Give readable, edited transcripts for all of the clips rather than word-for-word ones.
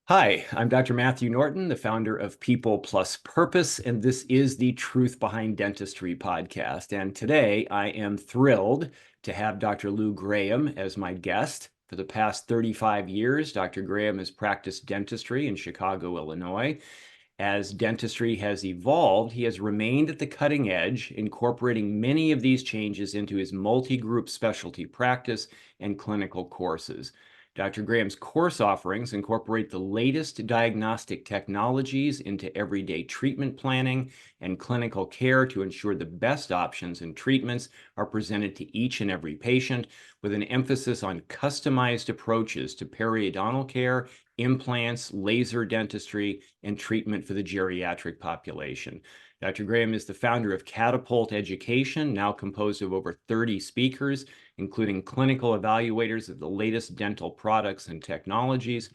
Hi, I'm Dr. Matthew Norton, the founder of People Plus Purpose, and this is the Truth Behind Dentistry podcast. And today I am thrilled to have Dr. Lou Graham as my guest. For the past 35 years, Dr. Graham has practiced dentistry in Chicago, Illinois. As dentistry has evolved, he has remained at the cutting edge, incorporating many of these changes into his multi-group specialty practice and clinical courses. Dr. Graham's course offerings incorporate the latest diagnostic technologies into everyday treatment planning and clinical care to ensure the best options and treatments are presented to each and every patient, with an emphasis on customized approaches to periodontal care, implants, laser dentistry, and treatment for the geriatric population. Dr. Graham is the founder of Catapult Education, now composed of over 30 speakers, including clinical evaluators of the latest dental products and technologies,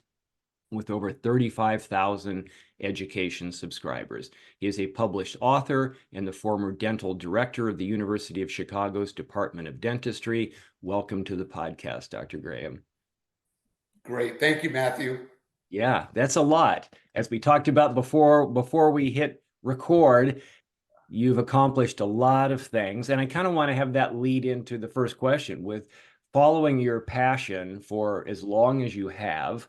with over 35,000 education subscribers. He is a published author and the former dental director of the University of Chicago's Department of Dentistry. Welcome to the podcast, Dr. Graham. Great. Thank you, Matthew. Yeah, that's a lot. As we talked about before we hit record, you've accomplished a lot of things. And I kind of want to have that lead into the first question with following your passion for as long as you have,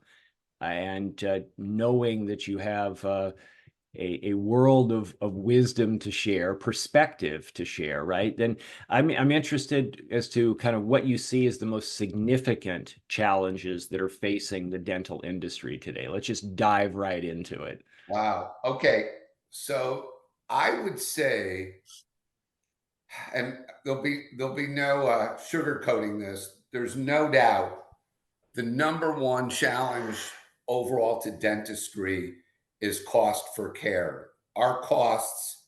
and knowing that you have a world of wisdom to share, perspective to share, right? Then I'm interested as to kind of what you see as the most significant challenges that are facing the dental industry today. Let's just dive right into it. Wow. Okay. So I would say, and there'll be no sugarcoating this. There's no doubt the number one challenge overall to dentistry is cost for care. Our costs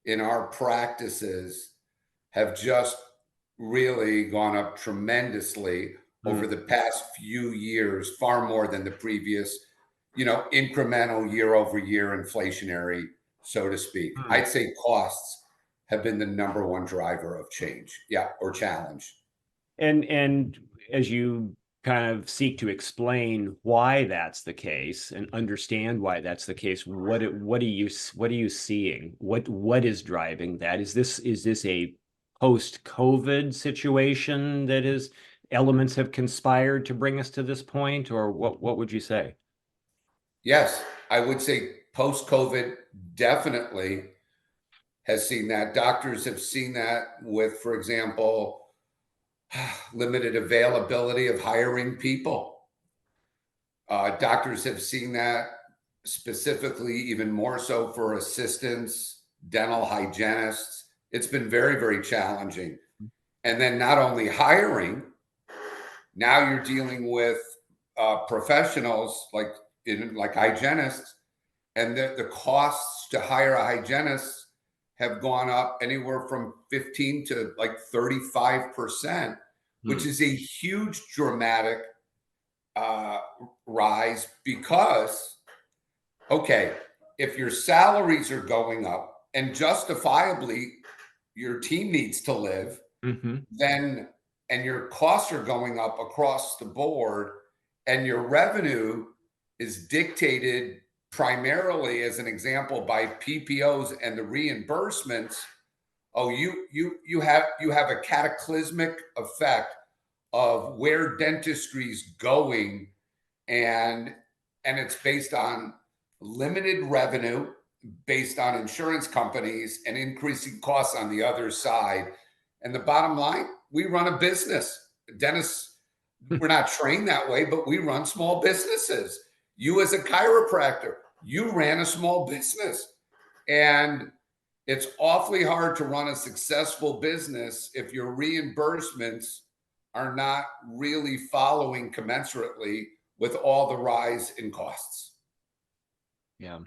in our practices have just really gone up tremendously over the past few years, far more than the previous, incremental year over year inflationary, so to speak. I'd say costs have been the number one driver of change, or challenge. And as you kind of seek to explain why that's the case and understand why that's the case, what are you seeing? What is driving that? Is this a post-COVID situation that is elements have conspired to bring us to this point, or what would you say? Yes, I would say post COVID definitely has seen that. Doctors have seen that with, for example, limited availability of hiring people. Doctors have seen that specifically, even more so for assistants, dental hygienists. It's been very, very challenging. And then not only hiring, now you're dealing with professionals like hygienists, and the costs to hire a hygienist have gone up anywhere from 15 to like 35%, which is a huge dramatic rise because, okay, if your salaries are going up and justifiably your team needs to live, then and your costs are going up across the board and your revenue is dictated primarily, as an example, by PPOs and the reimbursements. Oh, you have a cataclysmic effect of where dentistry's going, and it's based on limited revenue, based on insurance companies, and increasing costs on the other side. And the bottom line, we run a business. Dentists, we're not trained that way, but we run small businesses. You as a chiropractor, you ran a small business. And it's awfully hard to run a successful business if your reimbursements are not really following commensurately with all the rise in costs. Yeah.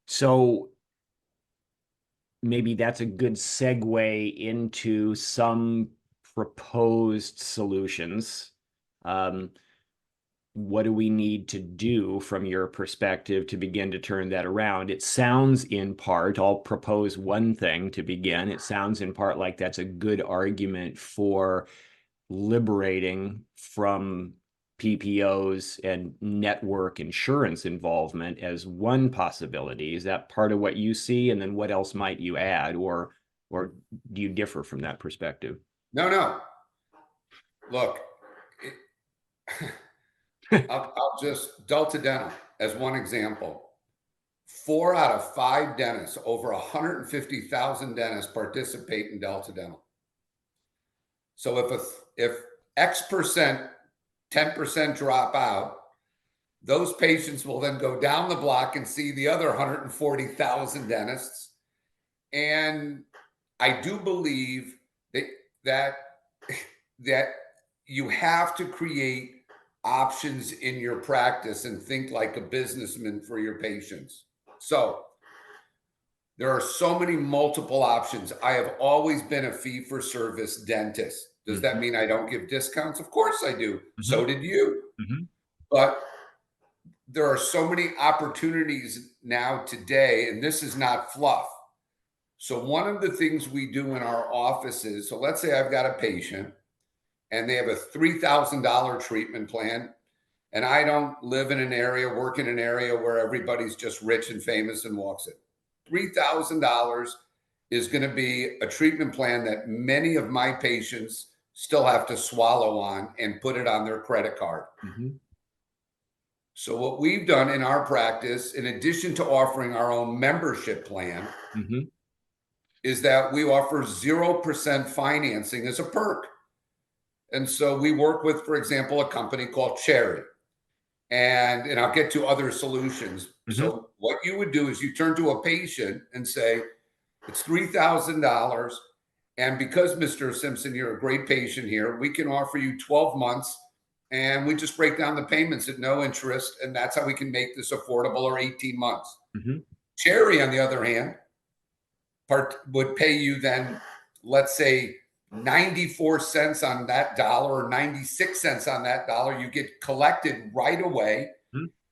So maybe that's a good segue into some proposed solutions. What do we need to do from your perspective to begin to turn that around? It sounds in part, I'll propose one thing to begin. It sounds in part like that's a good argument for liberating from PPOs and network insurance involvement as one possibility. Is that part of what you see? And then what else might you add, or do you differ from that perspective? No. Look, I'll just Delta Dental as one example. 4 out of 5 dentists, over 150,000 dentists participate in Delta Dental. So if X percent, 10% drop out, those patients will then go down the block and see the other 140,000 dentists. And I do believe that that you have to create options in your practice and think like a businessman for your patients. So there are so many multiple options. I have always been a fee-for-service dentist. Does that mean I don't give discounts? Of course I do. So did you. But there are so many opportunities now today, and this is not fluff. So one of the things we do in our offices, so let's say I've got a patient and they have a $3,000 treatment plan, and I don't live in an area, work in an area where everybody's just rich and famous and walks it. $3,000 is going to be a treatment plan that many of my patients still have to swallow on and put it on their credit card. So what we've done in our practice, in addition to offering our own membership plan, is that we offer 0% financing as a perk. And so we work with, for example, a company called Cherry. And I'll get to other solutions. So what you would do is you turn to a patient and say, it's $3,000. And because, Mr. Simpson, you're a great patient here, we can offer you 12 months. And we just break down the payments at no interest. And that's how we can make this affordable, or 18 months. Cherry, on the other hand, would pay you then, let's say, 94 cents on that dollar or 96 cents on that dollar. You get collected right away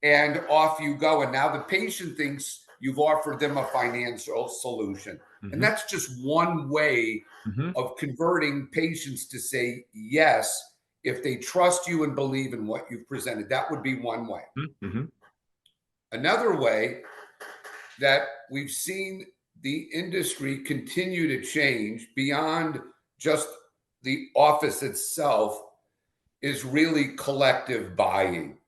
and off you go. And now the patient thinks you've offered them a financial solution. And that's just one way of converting patients to say yes if they trust you and believe in what you've presented. That would be one way. Another way that we've seen the industry continue to change beyond just the office itself is really collective buying.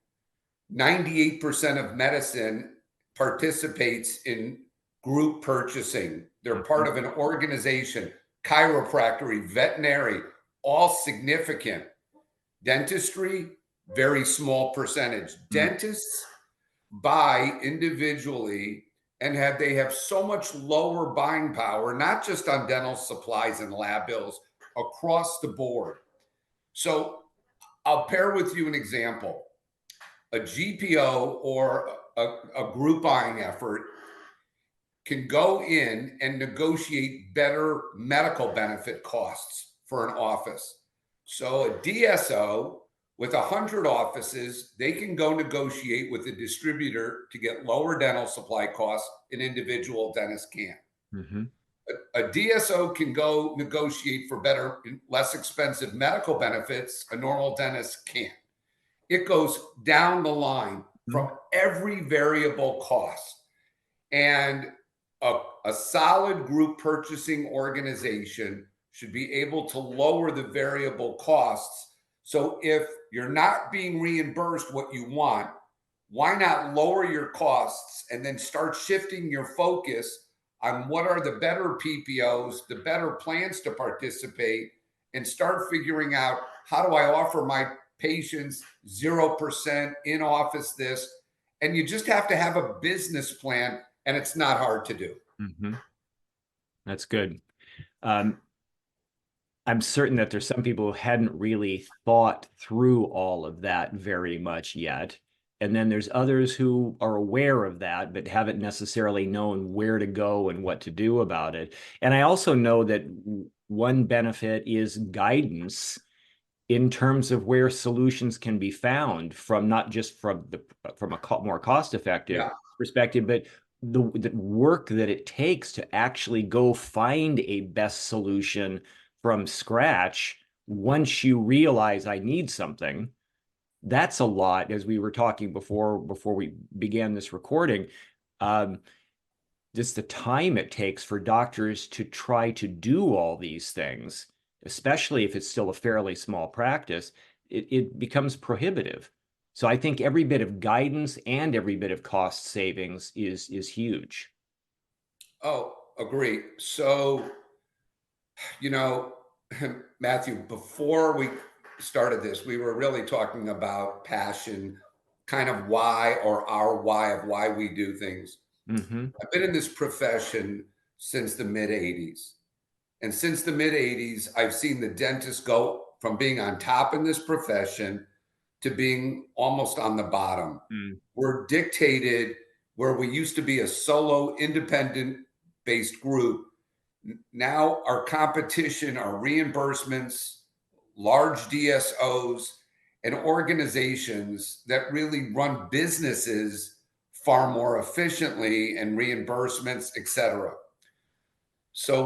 98% of medicine participates in group purchasing. They're part of an organization. Chiropractic, veterinary, all significant. Dentistry, very small percentage. Dentists buy individually, and they have so much lower buying power, not just on dental supplies and lab bills, across the board. So I'll pair with you an example. A GPO or a group buying effort can go in and negotiate better medical benefit costs for an office. So a DSO with 100 offices, they can go negotiate with a distributor to get lower dental supply costs an individual dentist can't. A DSO can go negotiate for better, less expensive medical benefits a normal dentist can't. It goes down the line from every variable cost. And a solid group purchasing organization should be able to lower the variable costs. So if you're not being reimbursed what you want, why not lower your costs and then start shifting your focus on what are the better PPOs, the better plans to participate, and start figuring out, how do I offer my patients 0% in office this? And you just have to have a business plan, and it's not hard to do. That's good. I'm certain that there's some people who hadn't really thought through all of that very much yet. And then there's others who are aware of that, but haven't necessarily known where to go and what to do about it. And I also know that one benefit is guidance in terms of where solutions can be found, from not just from a more cost-effective perspective, but the work that it takes to actually go find a best solution from scratch. Once you realize I need something, that's a lot, as we were talking before we began this recording. Just the time it takes for doctors to try to do all these things, especially if it's still a fairly small practice, it becomes prohibitive. So I think every bit of guidance and every bit of cost savings is huge. Oh, agree. So, you know, Matthew, before we started this, we were really talking about passion, kind of why, or our why of why we do things. Mm-hmm. I've been in this profession since the mid 80s. And since the mid 80s, I've seen the dentist go from being on top in this profession to being almost on the bottom. Mm. We're dictated where we used to be a solo, independent based group. Now our competition are reimbursements, large DSOs, and organizations that really run businesses far more efficiently and reimbursements, et cetera. So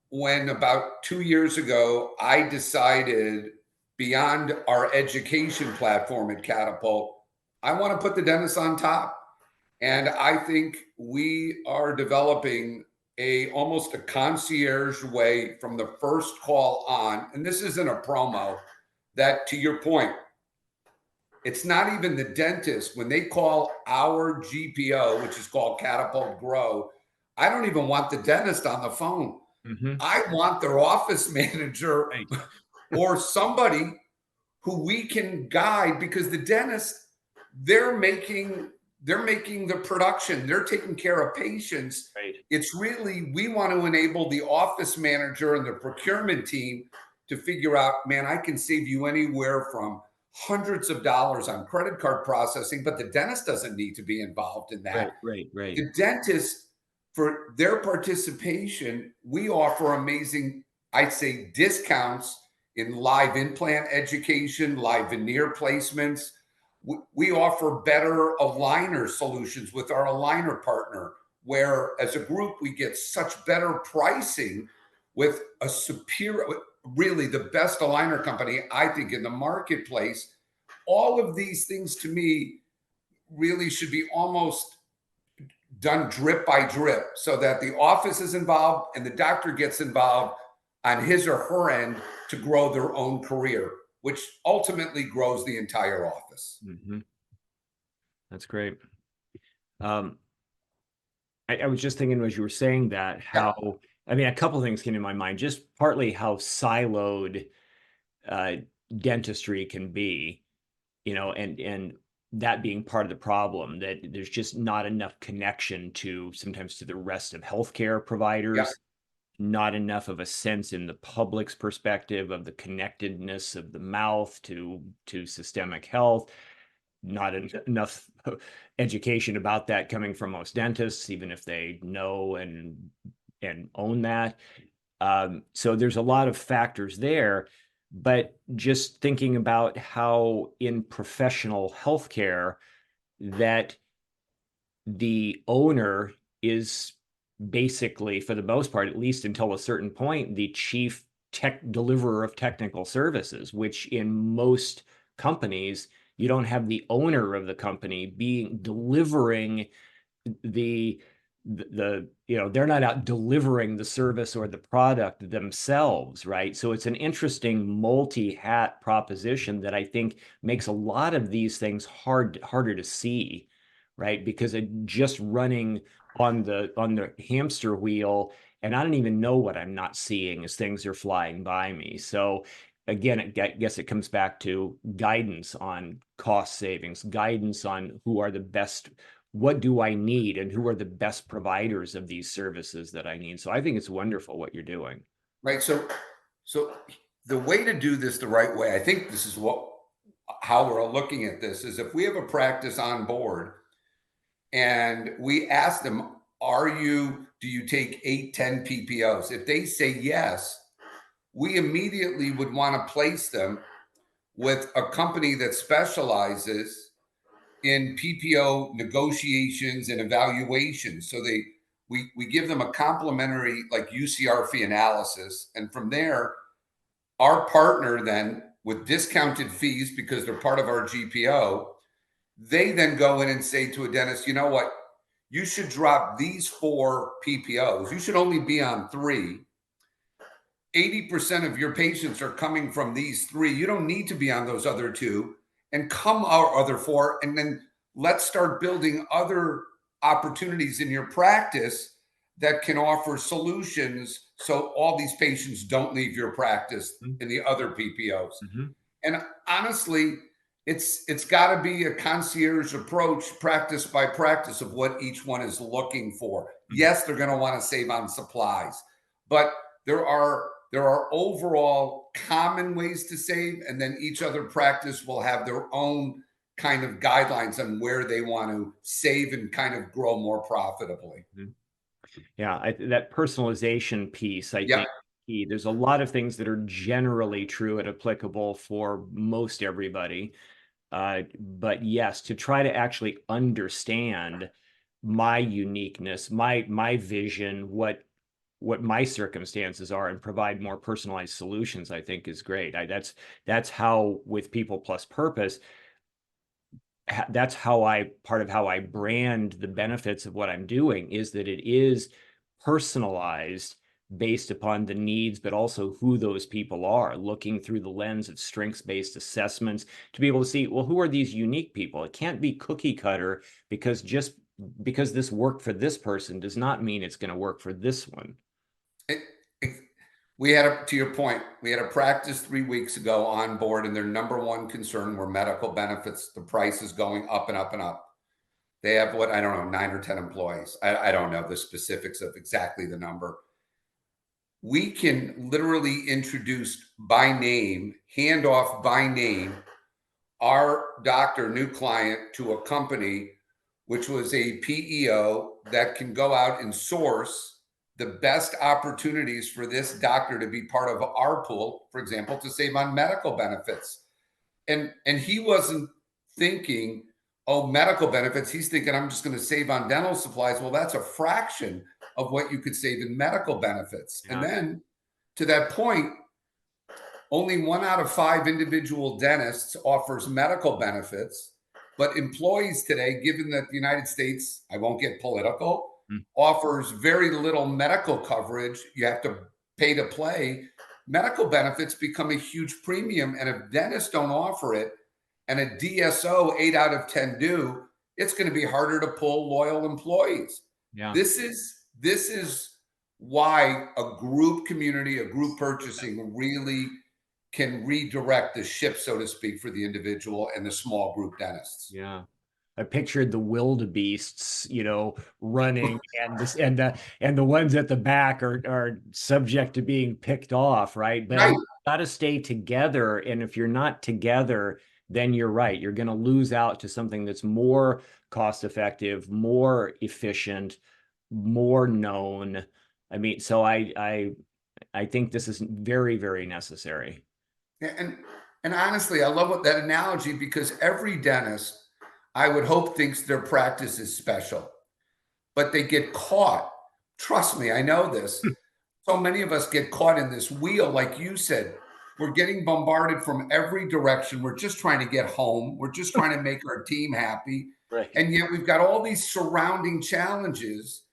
when about 2 years ago, I decided beyond our education platform at Catapult, I want to put the dentist on top. And I think we are developing a almost a concierge way from the first call on. And this isn't a promo, that to your point, it's not even the dentist. When they call our GPO, which is called Catapult Grow, I don't even want the dentist on the phone. Mm-hmm. I want their office manager Right. or somebody who we can guide, because the dentist, they're making the production, they're taking care of patients. Right. It's really, we want to enable the office manager and the procurement team to figure out, man, I can save you anywhere from hundreds of dollars on credit card processing, but the dentist doesn't need to be involved in that. Right. Right. Right. The dentist, for their participation, we offer amazing, I'd say, discounts in live implant education, live veneer placements. We offer better aligner solutions with our aligner partner, where as a group, we get such better pricing with a superior, really the best aligner company, I think, in the marketplace. All of these things to me really should be almost done drip by drip, so that the office is involved and the doctor gets involved on his or her end to grow their own career, which ultimately grows the entire office. Mm-hmm. That's great. Um, I was just thinking as you were saying that, Yeah, how, I mean, a couple of things came to my mind, just partly how siloed uh, dentistry can be, and that being part of the problem, that there's just not enough connection to sometimes to the rest of healthcare yeah, providers, not enough of a sense in the public's perspective of the connectedness of the mouth to systemic health, not enough education about that coming from most dentists, even if they know and own that. So there's a lot of factors there, but just thinking about how in professional healthcare that the owner is basically, for the most part, at least until a certain point, the chief tech deliverer of technical services, which in most companies, you don't have the owner of the company being delivering the they're not out delivering the service or the product themselves, right? So it's an interesting multi-hat proposition that I think makes a lot of these things harder to see, right? Because it just running on the hamster wheel, and I don't even know what I'm not seeing as things are flying by me. So again, I guess it comes back to guidance on cost savings, guidance on who are the best, what do I need, and who are the best providers of these services that I need. So I think it's wonderful what you're doing. right. So the way to do this the right way, I think this is what how we're looking at this, is if we have a practice on board and we ask them, do you take 8, 10 PPOs? If they say yes, we immediately would want to place them with a company that specializes in PPO negotiations and evaluations. So we give them a complimentary like UCR fee analysis, and from there, our partner then with discounted fees because they're part of our GPO. They then go in and say to a dentist, you know what? You should drop these 4 PPOs. You should only be on 3. 80% of your patients are coming from these 3. You don't need to be on those other 2, and come our other 4. And then let's start building other opportunities in your practice that can offer solutions so all these patients don't leave your practice in the other PPOs. Mm-hmm. And honestly, it's got to be a concierge approach, practice by practice, of what each one is looking for. Yes, they're going to want to save on supplies, but there are overall common ways to save, and then each other practice will have their own kind of guidelines on where they want to save and kind of grow more profitably. Mm-hmm. Yeah, that personalization piece, I Yep. think, key. There's a lot of things that are generally true and applicable for most everybody. But yes, to try to actually understand my uniqueness, my vision, what my circumstances are, and provide more personalized solutions, I think is great. That's how, with People Plus Purpose, that's how part of how I brand the benefits of what I'm doing, is that it is personalized based upon the needs, but also who those people are, looking through the lens of strengths-based assessments to be able to see, well, who are these unique people? It can't be cookie cutter, because just because this worked for this person does not mean it's going to work for this one. It, it, we had to your point, we had a practice 3 weeks ago on board, and their number one concern were medical benefits. The price is going up and up and up. They have, what, I don't know, 9 or 10 employees. I don't know the specifics of exactly the number. We can literally introduce by name, hand off by name, our doctor, new client, to a company which was a PEO that can go out and source the best opportunities for this doctor to be part of our pool, for example, to save on medical benefits. And he wasn't thinking, oh, medical benefits. He's thinking, I'm just going to save on dental supplies. Well, that's a fraction of what you could save in medical benefits. Yeah. And then, to that point, only 1 out of 5 individual dentists offers medical benefits. But employees today, given that the United States, I won't get political, offers very little medical coverage, you have to pay to play, medical benefits become a huge premium. And if dentists don't offer it, and a DSO 8 out of 10 do, it's going to be harder to pull loyal employees. Yeah. This is why a group community, a group purchasing, really can redirect the ship, so to speak, for the individual and the small group dentists. Yeah. I pictured the wildebeests, running, and the ones at the back are subject to being picked off, right? But Right. you got to stay together, and if you're not together, then you're right. You're going to lose out to something that's more cost effective, more efficient, more known. I mean, so I think this is very, very necessary. And honestly, I love that analogy, because every dentist, I would hope, thinks their practice is special, but they get caught. Trust me, I know this. So many of us get caught in this wheel, like you said. We're getting bombarded from every direction. We're just trying to get home. We're just trying to make our team happy. Right. And yet we've got all these surrounding challenges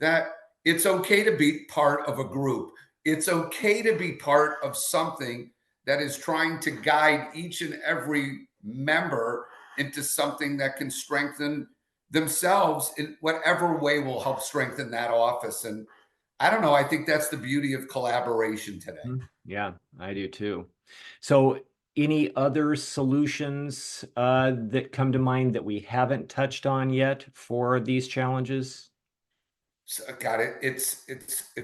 that it's okay to be part of a group. It's okay to be part of something that is trying to guide each and every member into something that can strengthen themselves in whatever way will help strengthen that office. And I don't know, I think that's the beauty of collaboration today. Yeah, I do too. So any other solutions that come to mind that we haven't touched on yet for these challenges? So, got it. It's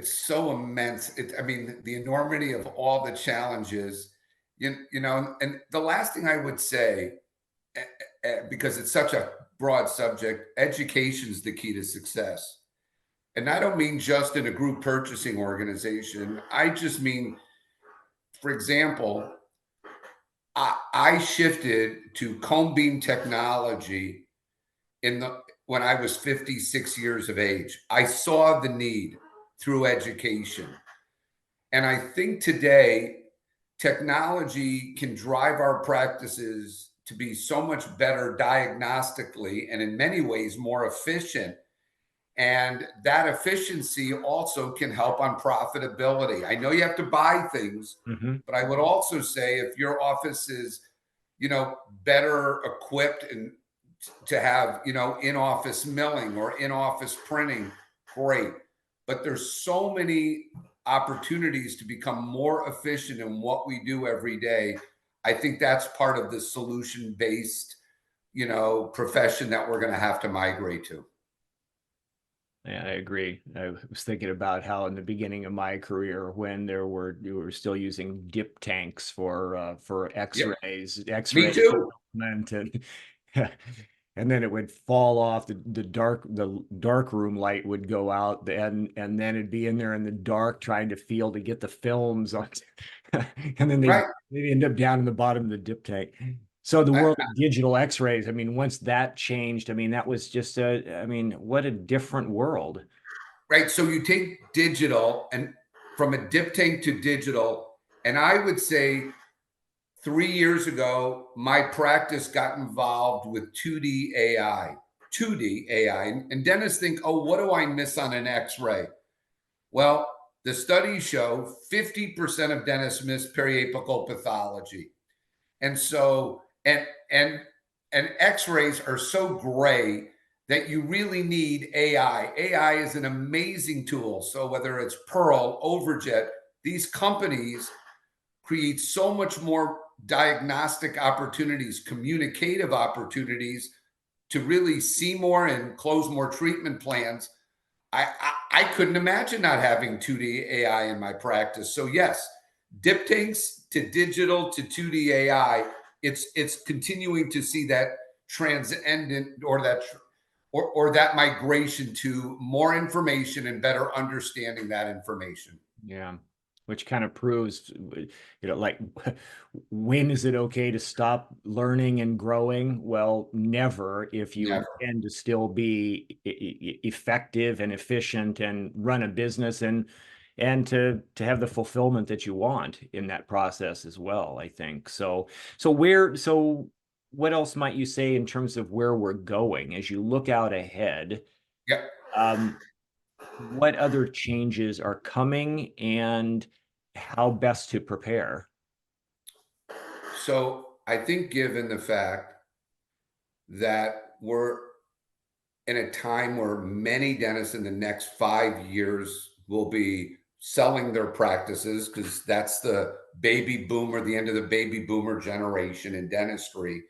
so immense. I mean, the enormity of all the challenges, and the last thing I would say, because it's such a broad subject, education is the key to success. And I don't mean just in a group purchasing organization. I just mean, for example, I shifted to cone beam technology when I was 56 years of age. I saw the need through education. And I think today technology can drive our practices to be so much better diagnostically and in many ways more efficient. And that efficiency also can help on profitability. I know you have to buy things, but I would also say if your office is, better equipped and to have, in-office milling or in-office printing, great. But there's so many opportunities to become more efficient in what we do every day. I think that's part of the solution-based, profession that we're going to have to migrate to. Yeah, I agree. I was thinking about how in the beginning of my career, when we were still using dip tanks for Yep. X-rays, Me X-ray too. equipment, and and then it would fall off the dark room light would go out, and then it'd be in there in the dark trying to feel to get the films on, and then Right. they end up down in the bottom of the dip tank. So the I, world of digital X-rays, I mean, once that changed, I mean, that was just I mean, what a different world. right. So you take digital and from a dip tank to digital, and I would say 3 years ago, my practice got involved with 2D AI. 2D AI. And dentists think, oh, what do I miss on an x ray? Well, the studies show 50% of dentists miss periapical pathology. And so, and x-rays are so gray that you really need AI. AI is an amazing tool. So whether it's Pearl, Overjet, these companies create so much more diagnostic opportunities, communicative opportunities to really see more and close more treatment plans. I couldn't imagine not having 2D AI in my practice. So yes, dip tanks to digital to 2D AI, it's continuing to see that transcendent or that migration to more information and better understanding that information. Yeah. Which kind of proves, like, when is it okay to stop learning and growing? Well, never, if you Never. intend to still be effective and efficient and run a business and to have the fulfillment that you want in that process as well, I think. So what else might you say in terms of where we're going as you look out ahead? Yep. Um, what other changes are coming and how best to prepare? So I think given the fact that we're in a time where many dentists in the next 5 years will be selling their practices because that's the baby boomer, the end of the baby boomer generation in dentistry.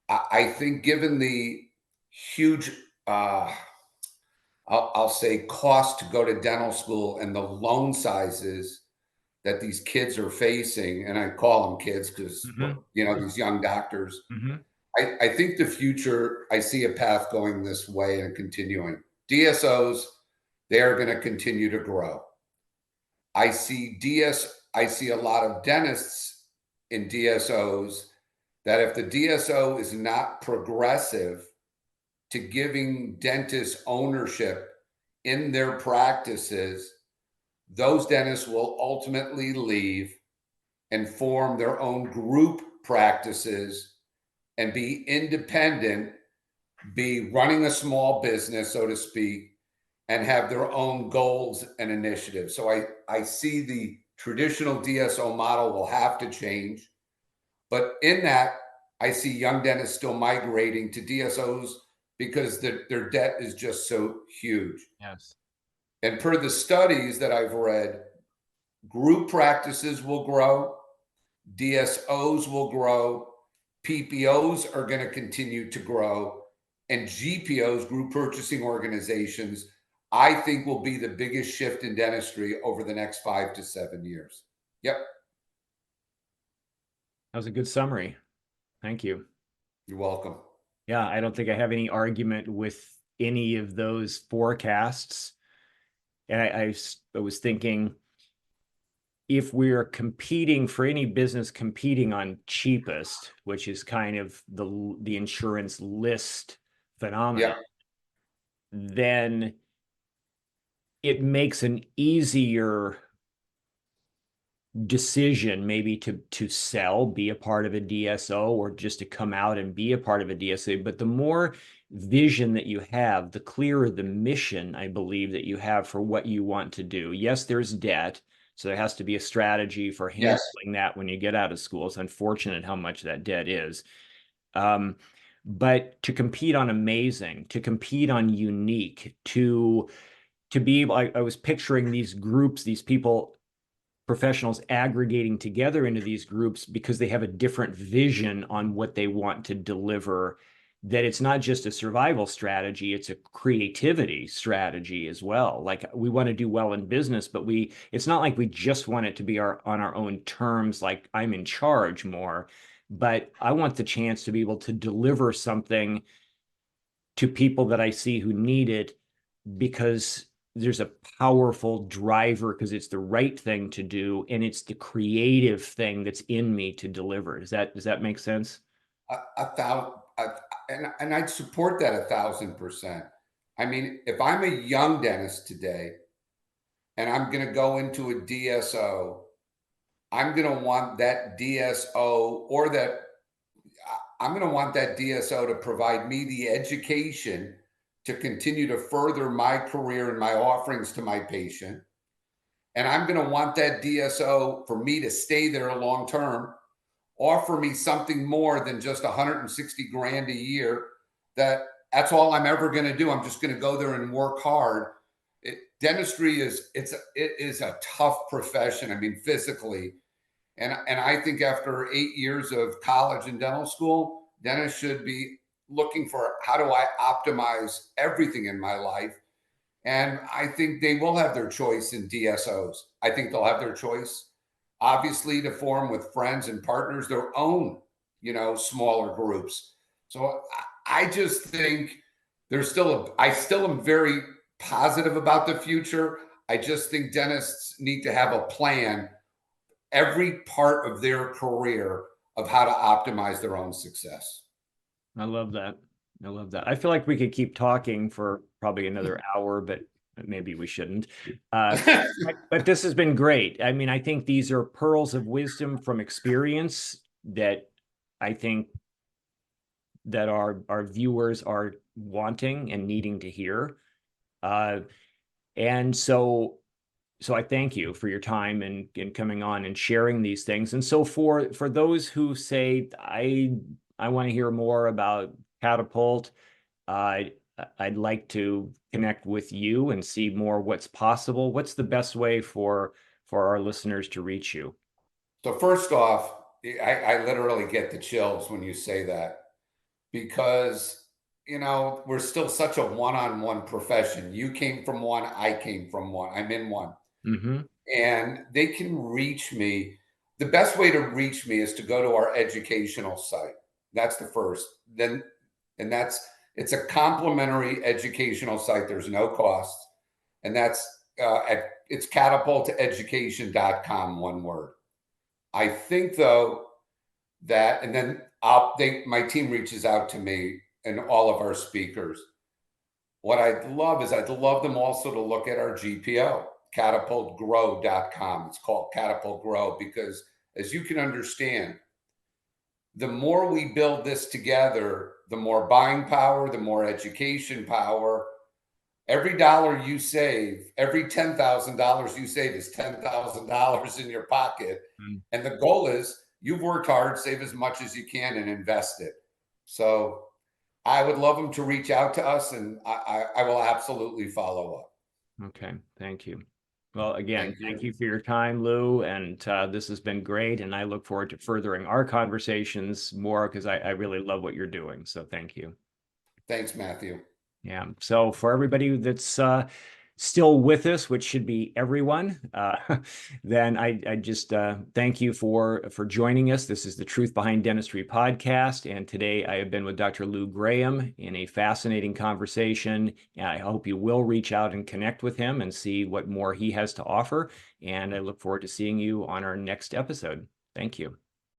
I think given the huge, I'll say, cost to go to dental school and the loan sizes that these kids are facing, and I call them kids because, Hmm. these young doctors, Hmm. I think the future, I see a path going this way and continuing. DSOs, they are going to continue to grow. I see a lot of dentists in DSOs that if the DSO is not progressive to giving dentists ownership in their practices, those dentists will ultimately leave and form their own group practices and be independent, be running a small business, so to speak, and have their own goals and initiatives. So I see the traditional DSO model will have to change. But in that, I see young dentists still migrating to DSOs because their debt is just so huge. Yes. And per the studies that I've read, group practices will grow, DSOs will grow, PPOs are going to continue to grow, and GPOs, group purchasing organizations, I think will be the biggest shift in dentistry over the next 5 to 7 years. Yep. That was a good summary. Thank you. You're welcome. Yeah, I don't think I have any argument with any of those forecasts. And I was thinking, if we're competing for any business competing on cheapest, which is kind of the insurance list phenomenon, Yep. then it makes an easier decision maybe to sell, be a part of a DSO, or just to come out and be a part of a DSO. But the more vision that you have, the clearer the mission, I believe, that you have for what you want to do. Yes, there's debt. So there has to be a strategy for Yes. handling that when you get out of school. It's unfortunate how much that debt is. Um, but to compete on amazing, to compete on unique, to be able, I was picturing these groups, these people, professionals aggregating together into these groups because they have a different vision on what they want to deliver, that it's not just a survival strategy, it's a creativity strategy as well. Like, we want to do well in business, but it's not like we just want it to be on our own terms, like I'm in charge more, but I want the chance to be able to deliver something to people that I see who need it, because there's a powerful driver, because it's the right thing to do, and it's the creative thing that's in me to deliver. Does that make sense? A thousand, and I'd support that 1,000%. I mean, if I'm a young dentist today and I'm going to go into a DSO, I'm going to want that DSO or that I'm going to want that DSO to provide me the education to continue to further my career and my offerings to my patient. And I'm going to want that DSO for me to stay there long term, offer me something more than just 160 grand a year. That's all I'm ever going to do. I'm just going to go there and work hard. Dentistry is a tough profession. I mean, physically, and I think after 8 years of college and dental school, dentists should be looking for, how do I optimize everything in my life? And I think they will have their choice in DSOs. I think they'll have their choice, obviously, to form with friends and partners their own, smaller groups. So I just think I still am very positive about the future. I just think dentists need to have a plan every part of their career of how to optimize their own success. I love that. I love that. I feel like we could keep talking for probably another hour, but maybe we shouldn't. But this has been great. I mean, I think these are pearls of wisdom from experience that I think that our viewers are wanting and needing to hear. And so I thank you for your time and coming on and sharing these things. And so for those who say, I want to hear more about Catapult, I'd like to connect with you and see more what's possible. What's the best way for our listeners to reach you? So first off, I literally get the chills when you say that, because we're still such a one-on-one profession. You came from one, I came from one, I'm in one. Mm-hmm. And they can reach me. The best way to reach me is to go to our educational site. That's the first. Then, and it's a complimentary educational site. There's no cost. And it's catapulteducation.com, one word. I think though that, and then my team reaches out to me and all of our speakers. What I'd love is I'd love them also to look at our GPO, catapultgrow.com. It's called Catapult Grow because, as you can understand, the more we build this together, the more buying power, the more education power. Every dollar you save, every $10,000 you save is $10,000 in your pocket. Mm. And the goal is you've worked hard, save as much as you can and invest it. So I would love them to reach out to us, and I will absolutely follow up. Okay, thank you. Well, again, Thank you. thank you for your time, Lou, and this has been great, and I look forward to furthering our conversations more, because I really love what you're doing. So thank you. Thanks, Matthew. Yeah. So for everybody that's still with us, which should be everyone, then I just thank you for joining us. This is the Truth Behind Dentistry podcast, and today I have been with Dr. Lou Graham in a fascinating conversation. And I hope you will reach out and connect with him and see what more he has to offer. And I look forward to seeing you on our next episode. Thank you.